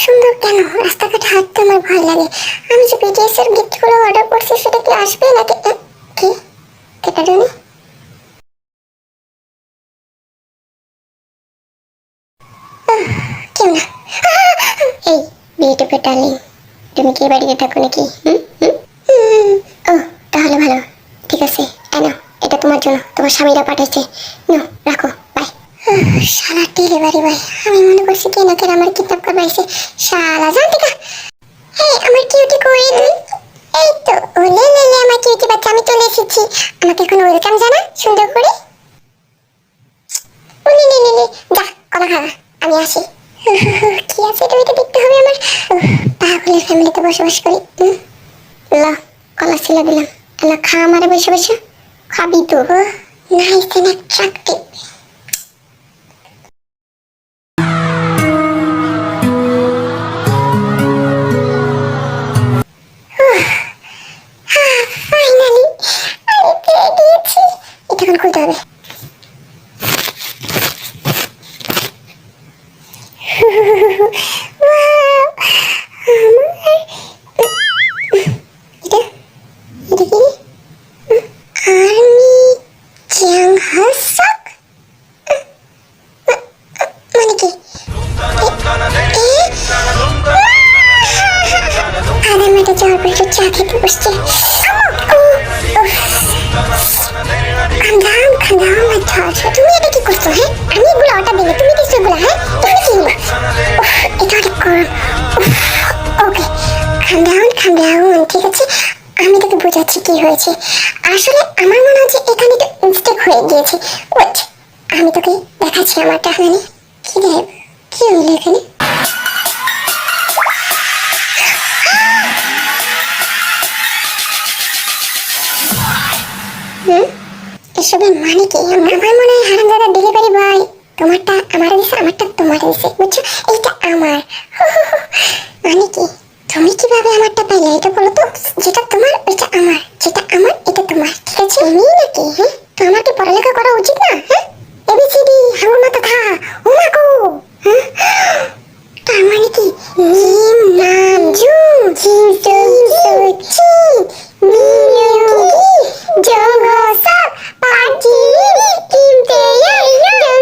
সুন্দর কেন? রাস্তাঘাটে হাঁটতে আমার ভয় লাগে। আমি যে বিটিএস এর গিফটগুলো অর্ডার করছি সেটা কি আসবে নাকি কি? কেটা জানি। কেউ না। এই বিউটিফুল ডার্লিং, তুমি কি বাড়িতে থাকো নাকি? ও তাহলে ভালো, ঠিক আছে। এনো, এটা তোমার জন্য, তোমার স্বামীরা পাঠাইছে। নো, রাখো, বাই। শালা ডেলিভারি বয়, আমি মনে করছি কে না কে আমার কিডন্যাপ করবে এসে। শালা জানতিকা। এই আমার কিউটি কই তুই? এই তো, ওলে লে আমার কিউটি বাচ্চা, আমি চলে এসেছি। আমাকে এখন ওয়েলকাম জানা সুন্দর করে। ওলে লে যা কলা খা, আমি আসি। কি আছে তো এটা দেখতে হবে আমার। পাগলের ফ্যামিলিতে বসবাস করি। ল কলা ছিল দিলাম, এলা খা আমারে বসে বসে। খাবি তো? Nice and attractive. ফাইনালি আমি পেয়ে গিয়েছি। এটা এখন খুলতে হবে। চা খেতে বসছে। তুমি এটা কি করছো? হ্যাঁ, আমি এগুলো অর্ডার দিলে তুমি কিছু এগুলো, হ্যাঁ তুমি কি এটা অনেক করো। ওকে, খাম ডাউন, ঠিক আছে। আমি তোকে বোঝাচ্ছি কি হয়েছে। আসলে আমার মনে হচ্ছে এখানে তো মিস্টেক হয়ে গিয়েছে। ওয়েট, আমি তোকে দেখাচ্ছি আমারটা। মানে কি দেব, কি হলো এখানে? এসবের মানে কি? আমার মনে হয় হারামজাদা ডেলিভারি বয় তোমারটা আমার দিছে, আমারটা তোমার দিছে, বুঝছো? এইটা আমার। মানে কি? তুমি কিভাবে আমারটা পাইলে এটা বলো তো? যেটা তোমার ওইটা আমার, যেটা আমার এটা তোমার, ঠিক আছে? তুমি নাকি? হ্যাঁ, তো আমার কি পড়ালেখা করা উচিত না? হ্যাঁ, এবিসিডি হাঙ্গুর মাথা থা ও মা গো। হ্যাঁ, তার মানে কি? জিম নাম জু জিম সো মি জং সব পাজি টিম তে জং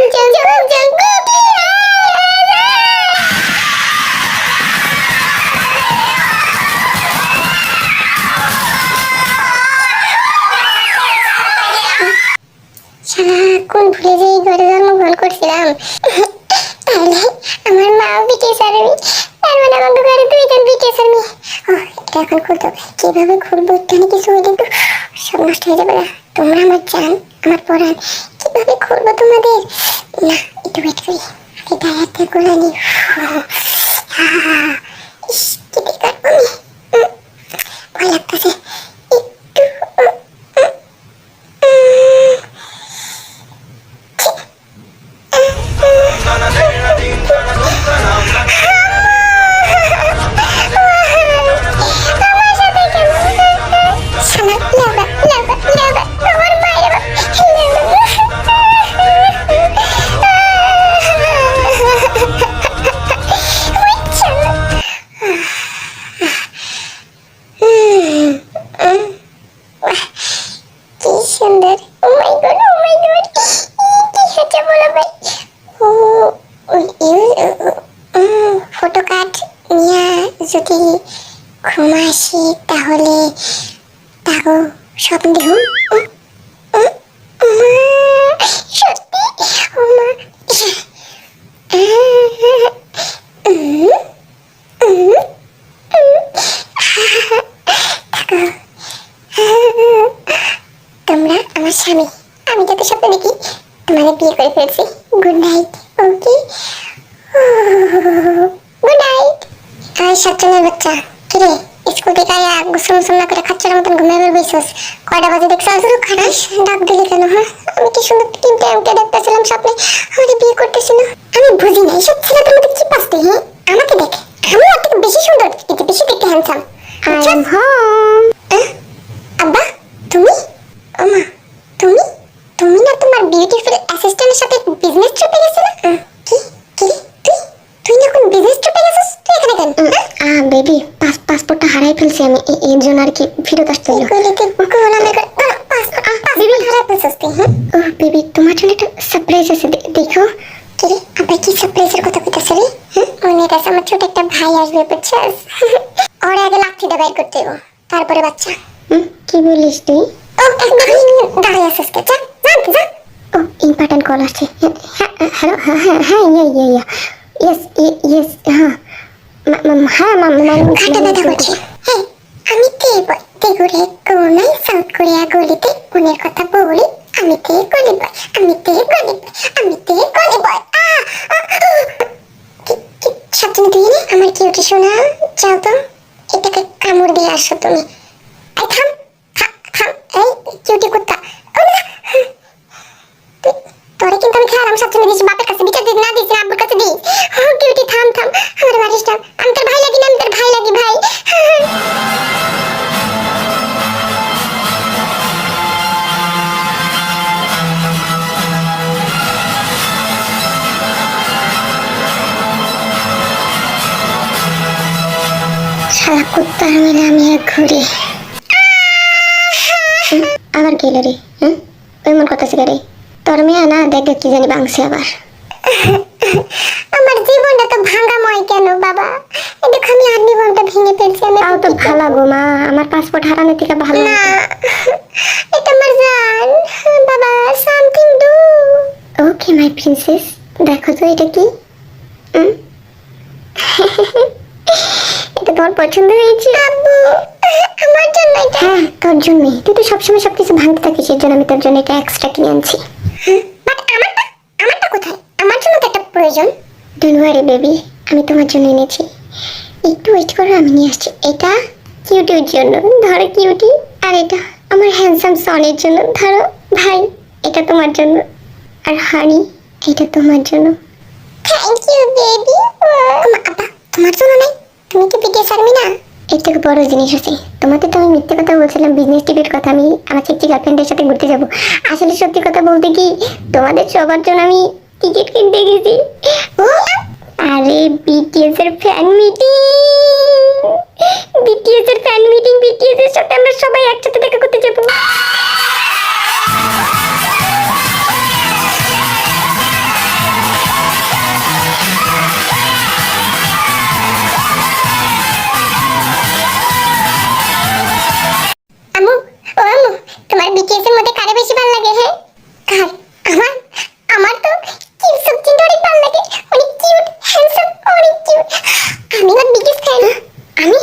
সারাক্ষণ ভুলে যে ঘরে জন্মগ্রহণ করছিলাম। তাহলে আমার মাও বিটিএস আর্মি, তার মানে আমাকে ঘরে দুইজন বিটিএস আর্মি। এটা এখন খুলতে হবে। কিভাবে খুলবো এখানে কিছু হয়ে কিন্তু সব নষ্ট হয়ে যাবে না। তোমরা আমার জান, আমার পরাণ, কিভাবে খুলবো তোমাদের? না, একটু ওয়েট করি, এটা হাতে খুলে নি। ইস, কি বেকার আমি, ভয় লাগতেছে একটু। সুন্দর, ও মাই গড, ও মাই গড, কি হচ্ছে বলো ভাই? ফটো কার্ড নিয়ে যদি ঘুমাসি তাহলে তাগো স্বপ্ন দেখুন। সত্যি মা, তোমরা আমার স্বামী, আমি তোকে স্বপ্ন দেখি তোমাদের বিয়ে করে ফেলছি। Good night. Okay, good night. আর সাতজনের বাচ্চা, কিরে স্কুল থেকে আয়া গোসল মোসল না করে খাচ্চার মতন ঘুমিয়ে বেরোইছস? কয়টা বাজে দেখছো? আসলে খারাপ ডাক দিলি কেন? হ্যাঁ, আমি কি সুন্দর তিনটে আংটি দেখতেছিলাম স্বপ্নে, আমাকে বিয়ে করতেছিল। আমি বুঝি না এইসব ছেলেদের মধ্যে কি পাস্তে। হ্যাঁ, আমাকে দেখ, আমি ওর থেকে বেশি সুন্দর, বেশি দেখতে হ্যান্ডসাম। I am home. আব্বা, তুমি? ওমা, তুমি তুমি না তোমার বিউটিফুল অ্যাসিস্ট্যান্টের সাথে বিজনেস ট্রিপে গেছিলে? কি কি তুই তুই না কোন বিজনেস ট্রিপে গেছিস? তুই এখানে ফেলছি আমি, এর জন্য আর কি ফেরত আসতে হলো। বেবি তোমার জন্য একটা সারপ্রাইজ আছে, দেখো। কিরে আবার কি সারপ্রাইজের কথা কইতাছ রে? মনে কাছে আমার ছোট একটা ভাই আসবে বুঝছস? ওর আগে লাঠিটা বের করতে হবে, তারপরে বাচ্চা। কি বলিস তুই? ও একদম দাঁড়িয়ে আছিস কে? যা যা যা। ও ইম্পর্টেন্ট কল আসছে। হ্যালো, হ্যাঁ হ্যাঁ হ্যাঁ, ইয়া ইয়েস ইয়েস, হ্যাঁ হ্যাঁ ঘাটা ব্যথা করছে। হ্যাঁ আমি তেগুরে কোনাই সাউথ কোরিয়া গলিতে কোনের কথা বলি। আমি তে গলি বয়, আমি তে গলি বয়, আমি তে গলি বয়। সাবধানে তুই না আমার কিউটি শোনা। যাও তো, এটাকে কামড় দিয়ে আসো তুমি। এই থাম থাম, এই কিউটি কুত্তা। তোরে কিন্তু আমি খেলাম, সাবধানে দিস, বাপের কাছে বিচার দিস, না দিস আব্বুর কাছে দিস। কিউটি থাম থাম, আমার বাড়িস থাম। আমি তোর ভাই লাগি না, আমি তোর ভাই লাগি ভাই। শালা কুত্তার মিলে আমি এক ঘুরে। আবার গেল রে, এমন কথা ছিল রে তোর মেয়ে না, দেখ কি জানি ভাঙছে আবার। আমার জীবনটা তো ভাঙাময় কেন বাবা? দেখো আমি আর জীবনটা ভেঙে ফেলছি। আমি তাও তো ভালো গো মা, আমার পাসপোর্ট হারানোর থেকে ভালো। না, এটা আমার জান বাবা। Something do. Okay my princess, দেখো তো এটা কি। এটা তোমার পছন্দ হয়েছে? আব্বু আমার জন্য এটা? হ্যাঁ তোর জন্যই, তুই তো সবসময় সবকিছু ভাঙতে থাকিস, এর জন্য আমি তোর জন্য এটা এক্সট্রা কিনে আনছি। বাট আমারটা কোথায়? আমার জন্য তো একটা প্রয়োজন। ডোন্ট ওয়ারি বেবি, আমি তোমার জন্য এনেছি, একটু ওয়েট করো, আমি নিয়ে আসছি। এটা কিউটির জন্য, ধরো কিউটি। আর এটা আমার হ্যান্ডসাম সনের জন্য, ধরো ভাই। এটা তোমার জন্য। আর হানি, এটা তোমার জন্য। Thank you baby. আব্বা তোমার জন্য নাই? তুমি কি বিদেশ আর্মি না? এর থেকে বড় জিনিস আছে। তোমাদের তো আমি মিথ্যে কথা বলছিলাম, বিজনেস ট্রিপের কথা, আমি আমার চেকচি গার্লফ্রেন্ডের সাথে ঘুরতে যাব। আসলে সত্যি কথা বলতে কি, তোমাদের সবার জন্য আমি টিকিট কিনতে গেছি। আরে বিটিএস এর ফ্যান মিটিং, বিটিএস এর ফ্যান মিটিং, বিটিএস এর সাথে আমরা সবাই একসাথে দেখা করতে যাব। আম্মু, ও আম্মু, তোমার বিটিএস এর মধ্যে কারে বেশি ভালো লাগে? হ্যাঁ কার? আমার আমার তো কিউট সবজিটা অনেক ভালো লাগে। অনেক কিউট, হ্যান্ডসাম, অনেক কিউট। আমি ওর বিগেস্ট ফ্যান। আমি